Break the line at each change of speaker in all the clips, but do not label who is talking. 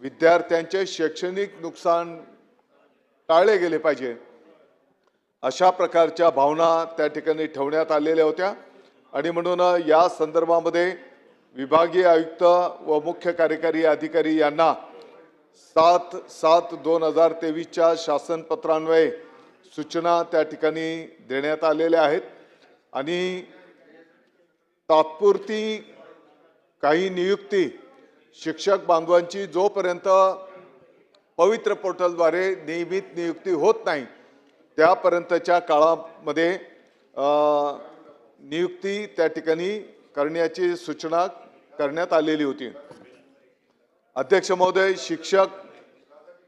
विद्यार्थ्यांचे शैक्षणिक नुकसान टाळले गेले पाहिजे अशा प्रकारच्या भावना त्या ठिकाणी ठेवण्यात आलेल्या होत्या। आणि म्हणून या संदर्भामध्ये विभागीय आयुक्त व मुख्य कार्यकारी अधिकारी यांना 7/7/2023 शासन पत्रान्वये सूचना त्या ठिकाणी देण्यात आलेल्या आहेत। आणि तात्पुरती काही नियुक्ती शिक्षक बांधवांची जोपर्यंत पवित्र पोर्टलद्वारे नियमित नियुक्ती होत नाही त्यापर्यंतच्या काळामध्ये नियुक्ती त्या ठिकाणी करण्याची सूचना करण्यात आलेली होती। अध्यक्ष महोदय, शिक्षक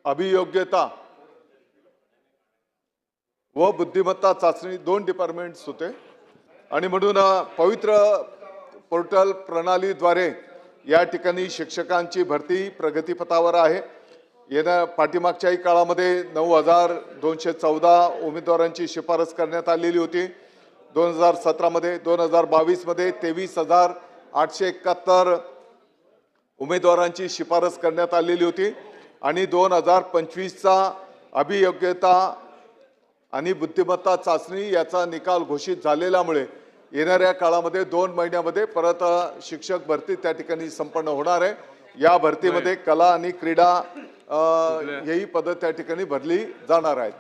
अभियोग्यता व बुद्धिमत्ता चाचणी 2 डिपार्टमेंट्स होते आणि म्हणून पवित्र पोर्टल प्रणालीद्वारे या ठिकाणी शिक्षकांची भरती प्रगतीपथावर आहे। येत्या पाठीमागच्याही काळामध्ये 9,214 उमेदवारांची शिफारस करण्यात आलेली होती। 2017 मध्ये 2022 मध्ये 23,871 उमेदवारांची शिफारस करण्यात आलेली होती आणि 2025चा अभियोग्यता आणि बुद्धिमत्ता चाचणी याचा निकाल घोषित झालेल्यामुळे येणाऱ्या काळामध्ये 2 महिन्यामध्ये परत शिक्षक भरती त्या ठिकाणी संपन्न होणार आहे। या भरतीमध्ये कला आणि क्रीडा ही पदं त्या ठिकाणी भरली जाणार आहेत।